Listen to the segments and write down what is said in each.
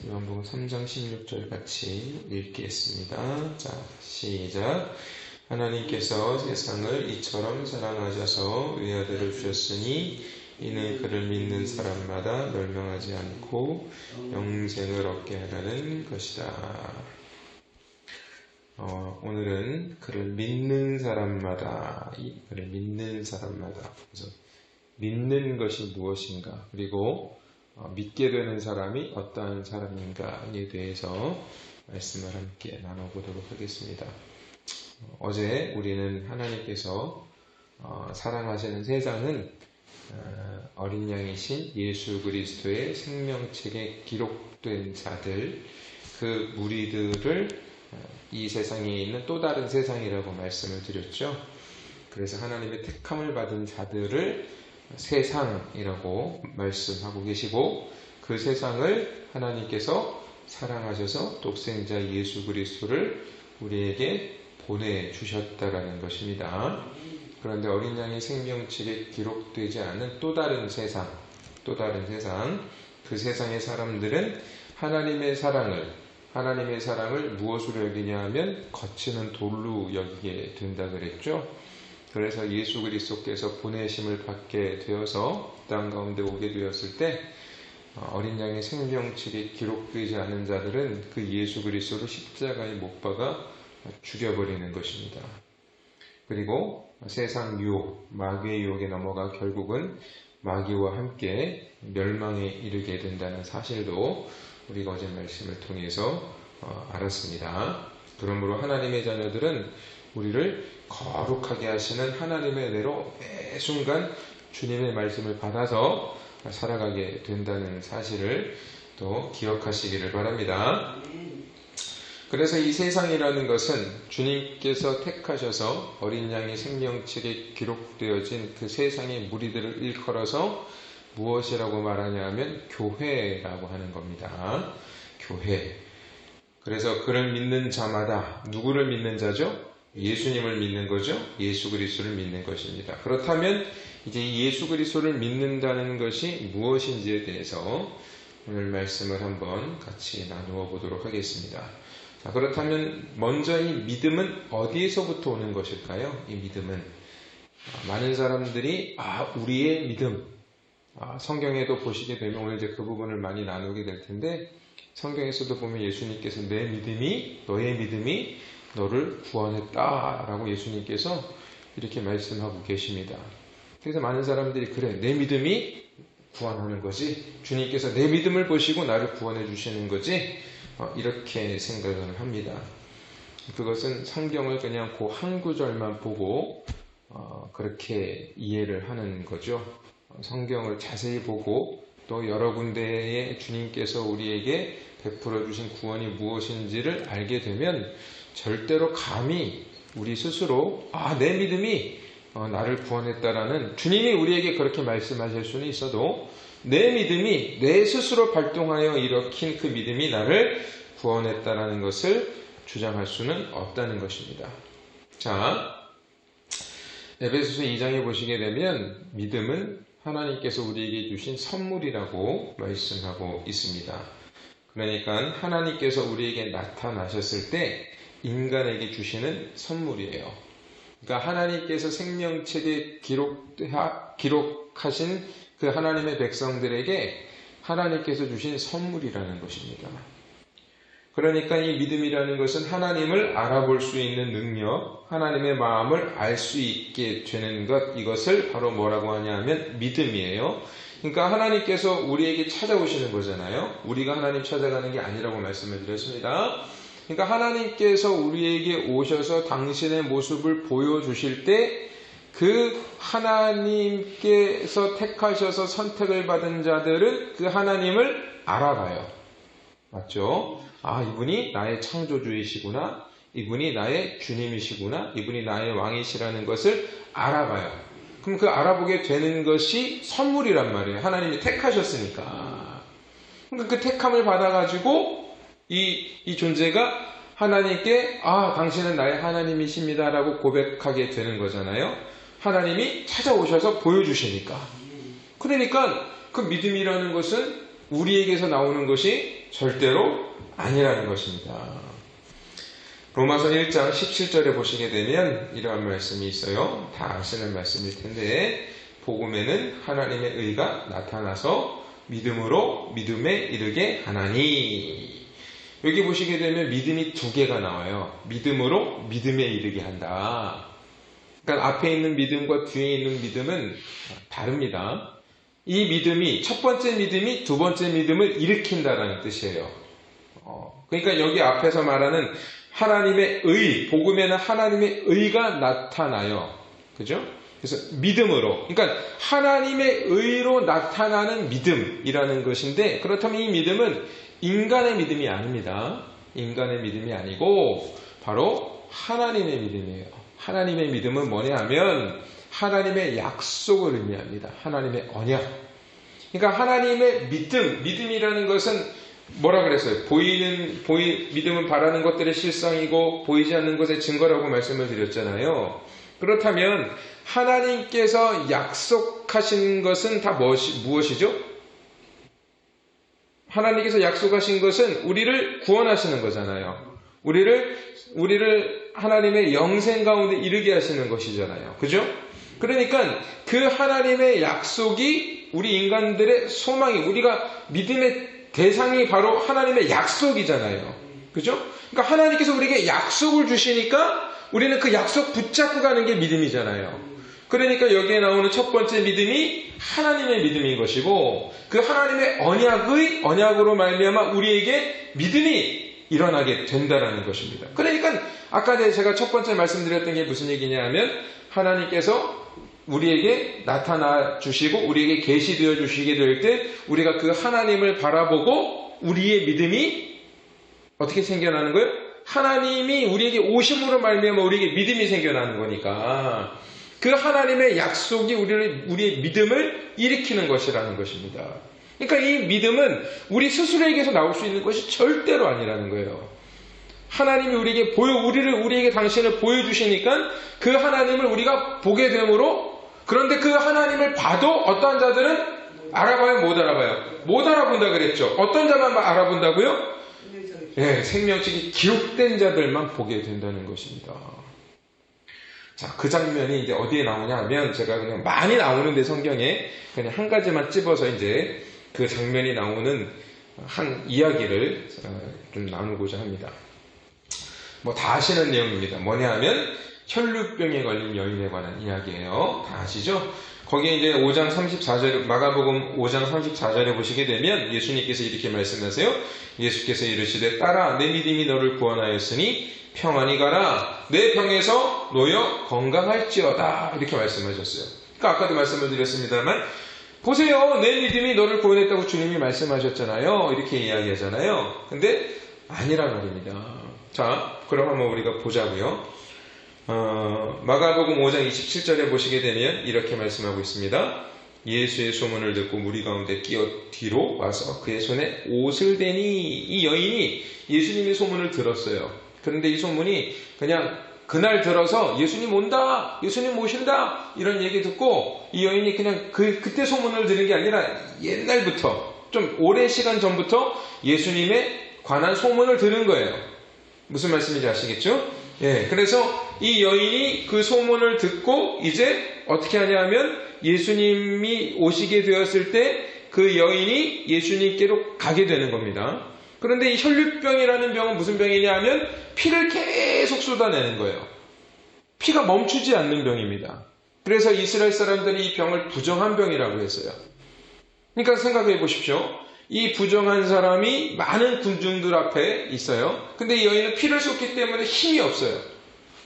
요한복음 3장 16절 같이 읽겠습니다. 자, 시작. 하나님께서 세상을 이처럼 사랑하셔서 외아들을 주셨으니 이는 그를 믿는 사람마다 멸망하지 않고 영생을 얻게 하라는 것이다. 오늘은 그를 믿는 사람마다, 그를 믿는 사람마다, 그래서 믿는 것이 무엇인가, 그리고 믿게 되는 사람이 어떠한 사람인가에 대해서 말씀을 함께 나눠보도록 하겠습니다. 어제 우리는 하나님께서 사랑하시는 세상은 어린 양이신 예수 그리스도의 생명책에 기록된 자들, 그 무리들을 이 세상에 있는 또 다른 세상이라고 말씀을 드렸죠. 그래서 하나님의 택함을 받은 자들을 세상이라고 말씀하고 계시고, 그 세상을 하나님께서 사랑하셔서 독생자 예수 그리스도를 우리에게 보내주셨다라는 것입니다. 그런데 어린 양의 생명책에 기록되지 않은 또 다른 세상, 그 세상의 사람들은 하나님의 사랑을 무엇으로 여기냐 하면 거치는 돌로 여기게 된다 그랬죠. 그래서 예수 그리스도께서 보내심을 받게 되어서 땅 가운데 오게 되었을 때 어린 양의 생명책에 기록되지 않은 자들은 그 예수 그리스도를 십자가에 못 박아 죽여버리는 것입니다. 그리고 세상 유혹, 마귀의 유혹에 넘어가 결국은 마귀와 함께 멸망에 이르게 된다는 사실도 우리가 어제 말씀을 통해서 알았습니다. 그러므로 하나님의 자녀들은 우리를 거룩하게 하시는 하나님의 은혜로 매 순간 주님의 말씀을 받아서 살아가게 된다는 사실을 또 기억하시기를 바랍니다. 그래서 이 세상이라는 것은 주님께서 택하셔서 어린 양의 생명책에 기록되어진 그 세상의 무리들을 일컬어서 무엇이라고 말하냐 하면 교회라고 하는 겁니다. 교회. 그래서 그를 믿는 자마다 누구를 믿는 자죠? 예수님을 믿는 거죠. 예수 그리스도를 믿는 것입니다. 그렇다면 이제 예수 그리스도를 믿는다는 것이 무엇인지에 대해서 오늘 말씀을 한번 같이 나누어 보도록 하겠습니다. 자, 그렇다면 먼저 이 믿음은 어디에서부터 오는 것일까요? 이 믿음은 많은 사람들이 우리의 믿음, 성경에도 보시게 되면 오늘 이제 그 부분을 많이 나누게 될 텐데, 성경에서도 보면 예수님께서 너의 믿음이 너를 구원했다라고 예수님께서 이렇게 말씀하고 계십니다. 그래서 많은 사람들이 그래, 내 믿음이 구원하는 거지, 주님께서 내 믿음을 보시고 나를 구원해 주시는 거지, 이렇게 생각을 합니다. 그것은 성경을 그냥 그 한 구절만 보고 그렇게 이해를 하는 거죠. 성경을 자세히 보고 또 여러 군데에 주님께서 우리에게 베풀어 주신 구원이 무엇인지를 알게 되면 절대로 감히 우리 스스로 내 믿음이 나를 구원했다라는, 주님이 우리에게 그렇게 말씀하실 수는 있어도 내 믿음이 내 스스로 발동하여 일으킨 그 믿음이 나를 구원했다라는 것을 주장할 수는 없다는 것입니다. 자, 에베소서 2장에 보시게 되면 믿음은 하나님께서 우리에게 주신 선물이라고 말씀하고 있습니다. 그러니까 하나님께서 우리에게 나타나셨을 때 인간에게 주시는 선물이에요. 그러니까 하나님께서 생명책에 기록하신 그 하나님의 백성들에게 하나님께서 주신 선물이라는 것입니다. 그러니까 이 믿음이라는 것은 하나님을 알아볼 수 있는 능력, 하나님의 마음을 알 수 있게 되는 것, 이것을 바로 뭐라고 하냐 하면 믿음이에요. 그러니까 하나님께서 우리에게 찾아오시는 거잖아요. 우리가 하나님 찾아가는 게 아니라고 말씀을 드렸습니다. 그러니까 하나님께서 우리에게 오셔서 당신의 모습을 보여주실 때 그 하나님께서 택하셔서 선택을 받은 자들은 그 하나님을 알아가요. 맞죠? 이분이 나의 창조주이시구나, 이분이 나의 주님이시구나, 이분이 나의 왕이시라는 것을 알아가요. 그럼 그 알아보게 되는 것이 선물이란 말이에요. 하나님이 택하셨으니까. 그러니까 그 택함을 받아가지고 이 존재가 하나님께 당신은 나의 하나님이십니다라고 고백하게 되는 거잖아요. 하나님이 찾아오셔서 보여주시니까. 그러니까 그 믿음이라는 것은 우리에게서 나오는 것이 절대로 아니라는 것입니다. 로마서 1장 17절에 보시게 되면 이러한 말씀이 있어요. 다 아시는 말씀일 텐데 복음에는 하나님의 의가 나타나서 믿음으로 믿음에 이르게 하나니. 여기 보시게 되면 믿음이 두 개가 나와요. 믿음으로 믿음에 이르게 한다. 그러니까 앞에 있는 믿음과 뒤에 있는 믿음은 다릅니다. 이 믿음이 첫 번째 믿음이 두 번째 믿음을 일으킨다라는 뜻이에요. 그러니까 여기 앞에서 말하는 하나님의 의, 복음에는 하나님의 의가 나타나요. 그죠? 그래서 믿음으로, 그러니까 하나님의 의로 나타나는 믿음이라는 것인데, 그렇다면 이 믿음은 인간의 믿음이 아닙니다. 인간의 믿음이 아니고 바로 하나님의 믿음이에요. 하나님의 믿음은 뭐냐 하면 하나님의 약속을 의미합니다. 하나님의 언약. 그러니까 하나님의 믿음이라는 것은 뭐라 그랬어요? 믿음은 바라는 것들의 실상이고 보이지 않는 것의 증거라고 말씀을 드렸잖아요. 그렇다면 하나님께서 약속하신 것은 다 무엇이죠? 하나님께서 약속하신 것은 우리를 구원하시는 거잖아요. 우리를 하나님의 영생 가운데 이르게 하시는 것이잖아요. 그죠? 그러니까 그 하나님의 약속이 우리 인간들의 소망이, 우리가 믿음의 대상이 바로 하나님의 약속이잖아요. 그죠? 그러니까 하나님께서 우리에게 약속을 주시니까 우리는 그 약속 붙잡고 가는 게 믿음이잖아요. 그러니까 여기에 나오는 첫 번째 믿음이 하나님의 믿음인 것이고, 그 하나님의 언약으로 말미암아 우리에게 믿음이 일어나게 된다라는 것입니다. 그러니까 아까 제가 첫 번째 말씀드렸던 게 무슨 얘기냐 하면 하나님께서 우리에게 나타나 주시고 우리에게 계시되어 주시게 될 때 우리가 그 하나님을 바라보고 우리의 믿음이 어떻게 생겨나는 거예요? 하나님이 우리에게 오심으로 말미암아 우리에게 믿음이 생겨나는 거니까 그 하나님의 약속이 우리의 믿음을 일으키는 것이라는 것입니다. 그러니까 이 믿음은 우리 스스로에게서 나올 수 있는 것이 절대로 아니라는 거예요. 하나님이 우리에게 당신을 보여주시니까 그 하나님을 우리가 보게 되므로, 그런데 그 하나님을 봐도 어떠한 자들은 알아봐요? 못 알아봐요? 못 알아본다 그랬죠. 어떤 자만 알아본다고요? 네, 생명책이 기록된 자들만 보게 된다는 것입니다. 자, 그 장면이 이제 어디에 나오냐 하면 제가 그냥 많이 나오는데 성경에 그냥 한 가지만 찝어서 이제 그 장면이 나오는 한 이야기를 좀 나누고자 합니다. 뭐 다 아시는 내용입니다. 뭐냐 하면 혈루병에 걸린 여인에 관한 이야기예요. 다 아시죠? 거기에 이제 5장 34절, 마가복음 5장 34절에 보시게 되면 예수님께서 이렇게 말씀하세요. 예수께서 이르시되 따라 내 믿음이 너를 구원하였으니 평안히 가라. 내 병에서 놓여 건강할지어다. 이렇게 말씀하셨어요. 그러니까 아까도 말씀을 드렸습니다만 보세요. 내 믿음이 너를 구원했다고 주님이 말씀하셨잖아요. 이렇게 이야기하잖아요. 근데 아니란 말입니다. 자, 그럼 한번 우리가 보자고요. 마가복음 5장 27절에 보시게 되면 이렇게 말씀하고 있습니다. 예수의 소문을 듣고 무리 가운데 끼어 뒤로 와서 그의 손에 옷을 대니, 이 여인이 예수님의 소문을 들었어요. 그런데 이 소문이 그냥 그날 들어서 예수님 온다, 예수님 오신다 이런 얘기 듣고 이 여인이 그냥 그때 소문을 들은 게 아니라 옛날부터, 좀 오랜 시간 전부터 예수님에 관한 소문을 들은 거예요. 무슨 말씀인지 아시겠죠? 예, 그래서 이 여인이 그 소문을 듣고 이제 어떻게 하냐 하면 예수님이 오시게 되었을 때 그 여인이 예수님께로 가게 되는 겁니다. 그런데 이 혈류병이라는 병은 무슨 병이냐 하면 피를 계속 쏟아내는 거예요. 피가 멈추지 않는 병입니다. 그래서 이스라엘 사람들이 이 병을 부정한 병이라고 했어요. 그러니까 생각해 보십시오. 이 부정한 사람이 많은 군중들 앞에 있어요. 근데 이 여인은 피를 쏟기 때문에 힘이 없어요.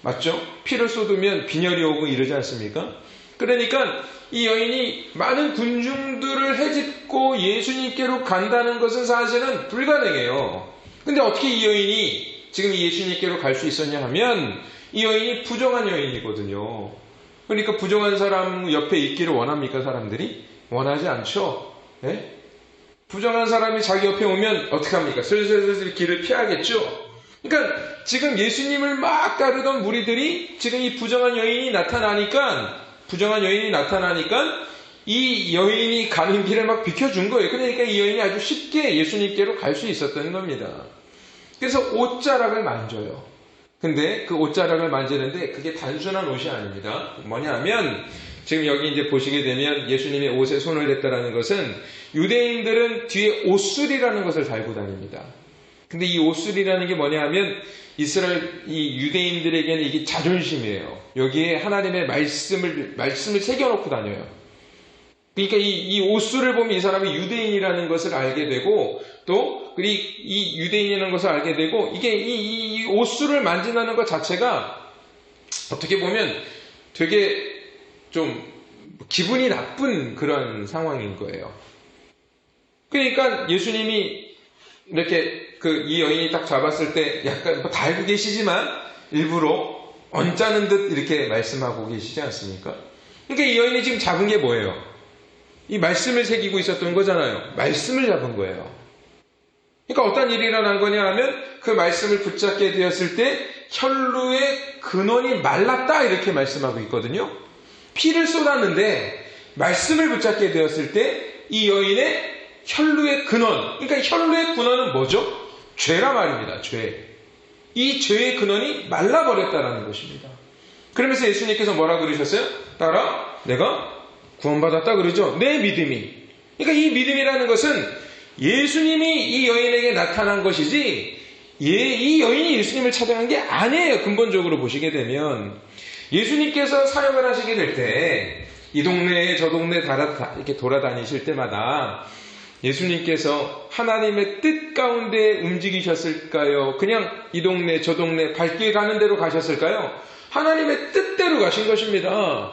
맞죠? 피를 쏟으면 빈혈이 오고 이러지 않습니까? 그러니까 이 여인이 많은 군중들을 헤집고 예수님께로 간다는 것은 사실은 불가능해요. 근데 어떻게 이 여인이 지금 예수님께로 갈 수 있었냐 하면 이 여인이 부정한 여인이거든요. 그러니까 부정한 사람 옆에 있기를 원합니까, 사람들이? 원하지 않죠. 네? 부정한 사람이 자기 옆에 오면 어떻게 합니까? 슬슬 길을 피하겠죠. 그러니까 지금 예수님을 막 따르던 무리들이 지금 이 부정한 여인이 나타나니까 이 여인이 가는 길을 막 비켜준 거예요. 그러니까 이 여인이 아주 쉽게 예수님께로 갈 수 있었던 겁니다. 그래서 옷자락을 만져요. 근데 그 옷자락을 만지는데 그게 단순한 옷이 아닙니다. 뭐냐면 지금 여기 이제 보시게 되면 예수님의 옷에 손을 댔다라는 것은 유대인들은 뒤에 옷술이라는 것을 달고 다닙니다. 근데 이 옷술이라는 게 뭐냐 하면 이스라엘 이 유대인들에게는 이게 자존심이에요. 여기에 하나님의 말씀을 새겨놓고 다녀요. 그러니까 이 옷술을 보면 이 사람이 유대인이라는 것을 알게 되고 또 이 유대인이라는 것을 알게 되고 이게 이 옷술을 만진다는 것 자체가 어떻게 보면 되게 좀 기분이 나쁜 그런 상황인 거예요. 그러니까 예수님이 이렇게 이 여인이 딱 잡았을 때 약간 다 알고 계시지만 일부러 언짢은 듯 이렇게 말씀하고 계시지 않습니까? 그러니까 이 여인이 지금 잡은 게 뭐예요? 이 말씀을 새기고 있었던 거잖아요. 말씀을 잡은 거예요. 그러니까 어떤 일이 일어난 거냐 하면 그 말씀을 붙잡게 되었을 때 혈루의 근원이 말랐다 이렇게 말씀하고 있거든요. 피를 쏟았는데 말씀을 붙잡게 되었을 때 이 여인의 혈루의 근원, 그러니까 혈루의 근원은 뭐죠? 죄라 말입니다. 죄. 이 죄의 근원이 말라버렸다라는 것입니다. 그러면서 예수님께서 뭐라 그러셨어요? 따라 내가 구원받았다 그러죠. 내 믿음이. 그러니까 이 믿음이라는 것은 예수님이 이 여인에게 나타난 것이지 이 여인이 예수님을 찾아간 게 아니에요. 근본적으로 보시게 되면 예수님께서 사역을 하시게 될 때 이 동네에 저 동네 이렇게 돌아다니실 때마다 예수님께서 하나님의 뜻 가운데 움직이셨을까요? 그냥 이 동네 저 동네 발길 가는 대로 가셨을까요? 하나님의 뜻대로 가신 것입니다.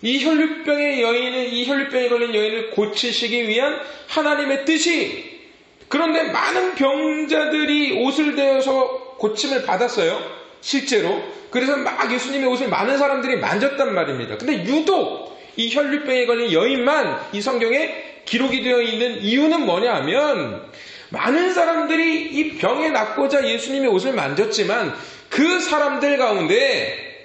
이 혈루병의 여인은 이 혈루병에 걸린 여인을 고치시기 위한 하나님의 뜻이 그런데 많은 병자들이 옷을 대어서 고침을 받았어요. 실제로. 그래서 막 예수님의 옷을 많은 사람들이 만졌단 말입니다. 근데 유독 이 혈루병에 걸린 여인만 이 성경에 기록이 되어 있는 이유는 뭐냐 하면 많은 사람들이 이 병에 낫고자 예수님의 옷을 만졌지만 그 사람들 가운데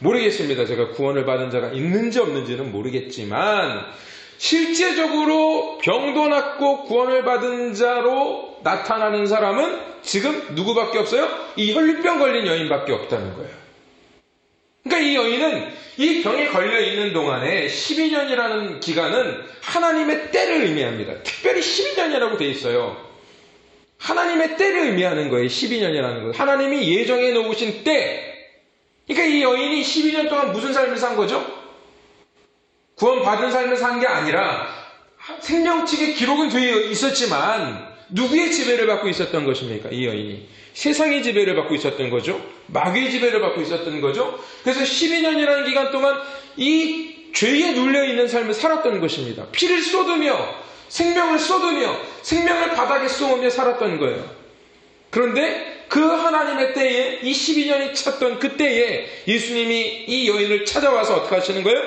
모르겠습니다. 제가 구원을 받은 자가 있는지 없는지는 모르겠지만 실제적으로 병도 낫고 구원을 받은 자로 나타나는 사람은 지금 누구밖에 없어요? 이 혈루병 걸린 여인밖에 없다는 거예요. 그러니까 이 여인은 이 병에 걸려있는 동안에 12년이라는 기간은 하나님의 때를 의미합니다. 특별히 12년이라고 되어 있어요. 하나님의 때를 의미하는 거예요. 12년이라는 것. 하나님이 예정해 놓으신 때. 그러니까 이 여인이 12년 동안 무슨 삶을 산 거죠? 구원받은 삶을 산 게 아니라 생명책에 기록은 되어 있었지만 누구의 지배를 받고 있었던 것입니까? 이 여인이. 세상의 지배를 받고 있었던 거죠. 마귀의 지배를 받고 있었던 거죠. 그래서 12년이라는 기간 동안 이 죄에 눌려있는 삶을 살았던 것입니다. 피를 쏟으며 생명을 바닥에 쏟으며 살았던 거예요. 그런데 그 하나님의 때에 이 12년이 찼던 그 때에 예수님이 이 여인을 찾아와서 어떻게 하시는 거예요?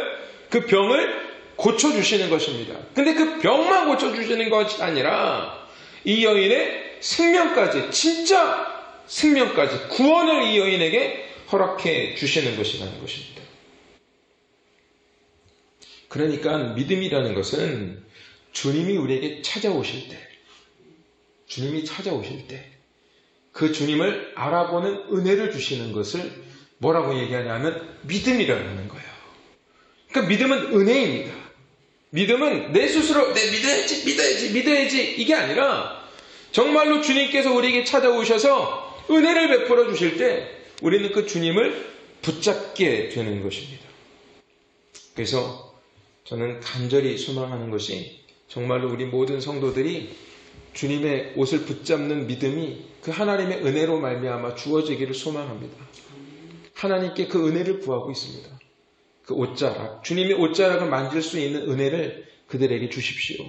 그 병을 고쳐주시는 것입니다. 근데 그 병만 고쳐주시는 것이 아니라 이 여인의 생명까지, 진짜 생명까지, 구원을 이 여인에게 허락해 주시는 것이라는 것입니다. 그러니까 믿음이라는 것은 주님이 우리에게 찾아오실 때, 그 주님을 알아보는 은혜를 주시는 것을 뭐라고 얘기하냐면 믿음이라는 거예요. 그러니까 믿음은 은혜입니다. 믿음은 내 스스로 믿어야지 이게 아니라 정말로 주님께서 우리에게 찾아오셔서 은혜를 베풀어 주실 때 우리는 그 주님을 붙잡게 되는 것입니다. 그래서 저는 간절히 소망하는 것이 정말로 우리 모든 성도들이 주님의 옷을 붙잡는 믿음이 그 하나님의 은혜로 말미암아 주어지기를 소망합니다. 하나님께 그 은혜를 구하고 있습니다. 그 옷자락, 주님의 옷자락을 만질 수 있는 은혜를 그들에게 주십시오.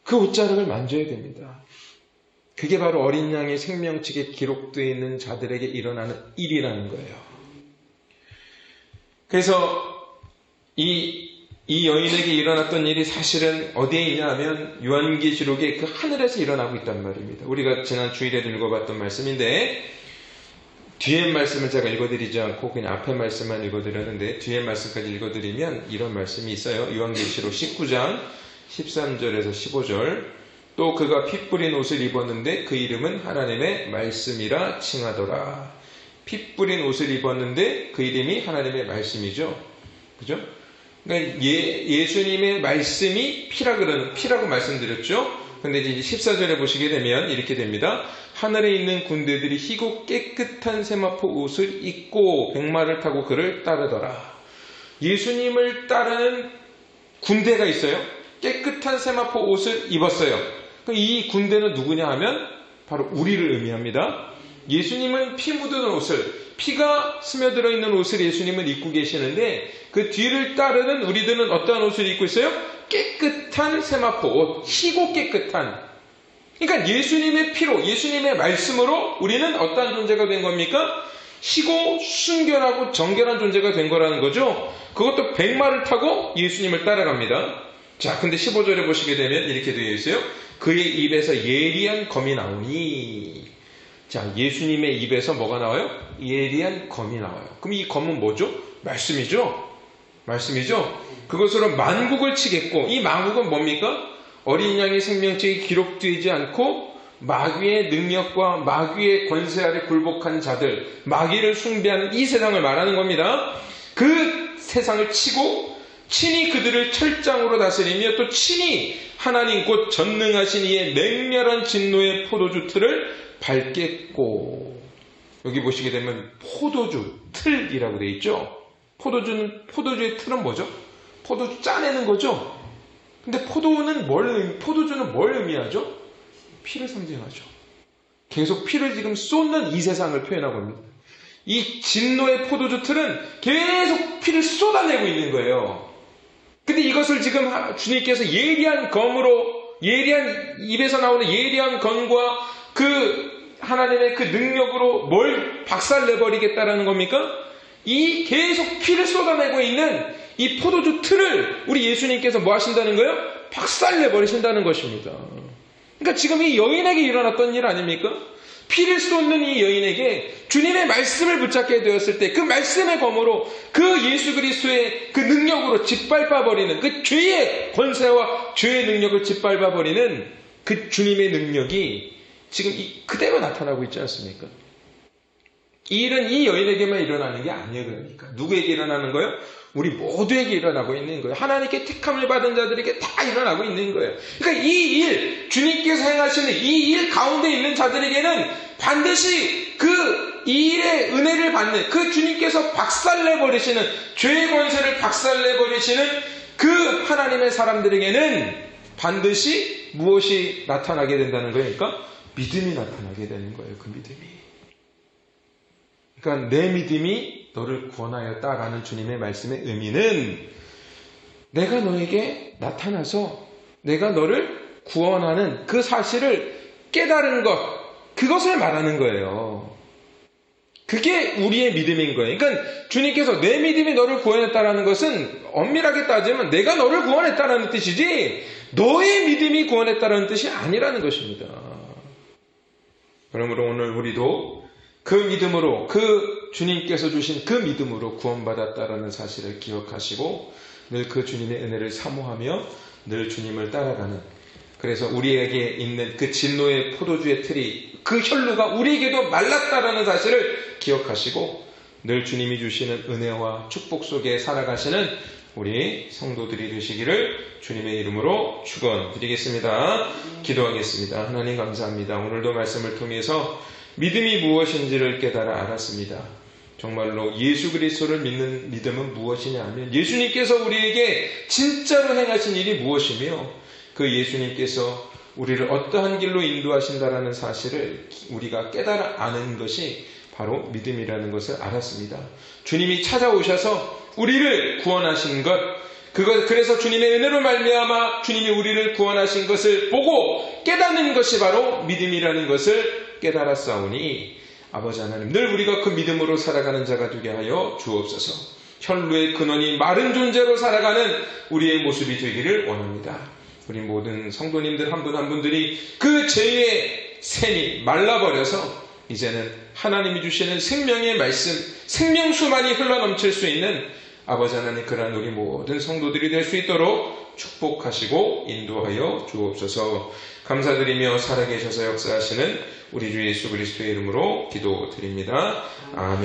그 옷자락을 만져야 됩니다. 그게 바로 어린 양의 생명책에 기록되어 있는 자들에게 일어나는 일이라는 거예요. 그래서 이 여인에게 일어났던 일이 사실은 어디에 있냐 하면 요한계시록의 그 하늘에서 일어나고 있단 말입니다. 우리가 지난 주일에 읽어봤던 말씀인데 뒤에 말씀을 제가 읽어드리지 않고 그냥 앞에 말씀만 읽어드렸는데 뒤에 말씀까지 읽어드리면 이런 말씀이 있어요. 요한계시록 19장 13절에서 15절. 또 그가 피 뿌린 옷을 입었는데 그 이름은 하나님의 말씀이라 칭하더라. 피 뿌린 옷을 입었는데 그 이름이 하나님의 말씀이죠. 그죠? 그러니까 예수님의 말씀이 피라고 말씀드렸죠. 근데 이제 14절에 보시게 되면 이렇게 됩니다. 하늘에 있는 군대들이 희고 깨끗한 세마포 옷을 입고 백마를 타고 그를 따르더라. 예수님을 따르는 군대가 있어요. 깨끗한 세마포 옷을 입었어요. 이 군대는 누구냐 하면 바로 우리를 의미합니다. 예수님은 피 묻은 옷을, 피가 스며들어 있는 옷을 예수님은 입고 계시는데 그 뒤를 따르는 우리들은 어떠한 옷을 입고 있어요? 깨끗한 세마포 옷, 희고 깨끗한. 그러니까 예수님의 피로, 예수님의 말씀으로 우리는 어떠한 존재가 된 겁니까? 희고 순결하고 정결한 존재가 된 거라는 거죠. 그것도 백마를 타고 예수님을 따라갑니다. 자, 근데 15절에 보시게 되면 이렇게 되어 있어요. 그의 입에서 예리한 검이 나오니. 자, 예수님의 입에서 뭐가 나와요? 예리한 검이 나와요. 그럼 이 검은 뭐죠? 말씀이죠. 그것으로 만국을 치겠고, 이 만국은 뭡니까? 어린 양의 생명책이 기록되지 않고 마귀의 능력과 마귀의 권세 아래 굴복한 자들, 마귀를 숭배하는 이 세상을 말하는 겁니다. 그 세상을 치고 친히 그들을 철장으로 다스리며 또 친히 하나님 곧 전능하신 이의 맹렬한 진노의 포도주 틀을 밟겠고. 여기 보시게 되면 포도주 틀이라고 되어 있죠. 포도주의 틀은 뭐죠? 포도주 짜내는 거죠. 근데 포도주는 뭘 의미하죠? 피를 상징하죠. 계속 피를 지금 쏟는 이 세상을 표현하고 있습니다. 이 진노의 포도주 틀은 계속 피를 쏟아내고 있는 거예요. 근데 이것을 지금 주님께서 예리한 검으로, 예리한 입에서 나오는 예리한 검과 그 하나님의 그 능력으로 뭘 박살내버리겠다라는 겁니까? 이 계속 피를 쏟아내고 있는 이 포도주 틀을 우리 예수님께서 뭐 하신다는 거예요? 박살내버리신다는 것입니다. 그러니까 지금 이 여인에게 일어났던 일 아닙니까? 피를 쏟는 이 여인에게 주님의 말씀을 붙잡게 되었을 때 그 말씀의 검으로 그 예수 그리스도의 그 능력으로 짓밟아버리는 그 죄의 권세와 죄의 능력을 짓밟아버리는 그 주님의 능력이 지금 그대로 나타나고 있지 않습니까? 이 일은 이 여인에게만 일어나는 게 아니에요. 그러니까 누구에게 일어나는 거예요? 우리 모두에게 일어나고 있는 거예요. 하나님께 택함을 받은 자들에게 다 일어나고 있는 거예요. 그러니까 이 일, 주님께서 행하시는 이 일 가운데 있는 자들에게는 반드시 그 이 일의 은혜를 받는 그 주님께서 박살내버리시는 죄의 권세를 박살내버리시는 그 하나님의 사람들에게는 반드시 무엇이 나타나게 된다는 거예요? 그러니까 믿음이 나타나게 되는 거예요. 그 믿음이. 그러니까 내 믿음이 너를 구원하였다라는 주님의 말씀의 의미는 내가 너에게 나타나서 내가 너를 구원하는 그 사실을 깨달은 것, 그것을 말하는 거예요. 그게 우리의 믿음인 거예요. 그러니까 주님께서 내 믿음이 너를 구원했다라는 것은 엄밀하게 따지면 내가 너를 구원했다라는 뜻이지 너의 믿음이 구원했다라는 뜻이 아니라는 것입니다. 그러므로 오늘 우리도 그 믿음으로, 그 주님께서 주신 그 믿음으로 구원받았다라는 사실을 기억하시고 늘 그 주님의 은혜를 사모하며 늘 주님을 따라가는, 그래서 우리에게 있는 그 진노의 포도주의 틀이, 그 혈루가 우리에게도 말랐다라는 사실을 기억하시고 늘 주님이 주시는 은혜와 축복 속에 살아가시는 우리 성도들이 되시기를 주님의 이름으로 축원드리겠습니다. 기도하겠습니다. 하나님 감사합니다. 오늘도 말씀을 통해서 믿음이 무엇인지를 깨달아 알았습니다. 정말로 예수 그리스도를 믿는 믿음은 무엇이냐 하면 예수님께서 우리에게 진짜로 행하신 일이 무엇이며 그 예수님께서 우리를 어떠한 길로 인도하신다라는 사실을 우리가 깨달아 아는 것이 바로 믿음이라는 것을 알았습니다. 주님이 찾아오셔서 우리를 구원하신 것, 그래서 주님의 은혜로 말미암아 주님이 우리를 구원하신 것을 보고 깨닫는 것이 바로 믿음이라는 것을 깨달았사오니 아버지 하나님, 늘 우리가 그 믿음으로 살아가는 자가 되게 하여 주옵소서. 혈루의 근원이 마른 존재로 살아가는 우리의 모습이 되기를 원합니다. 우리 모든 성도님들 한 분 한 분들이 그 죄의 샘이 말라버려서 이제는 하나님이 주시는 생명의 말씀, 생명수만이 흘러넘칠 수 있는 아버지 하나님, 그런 우리 모든 성도들이 될 수 있도록 축복하시고 인도하여 주옵소서. 감사드리며 살아계셔서 역사하시는 우리 주 예수 그리스도의 이름으로 기도드립니다. 아멘.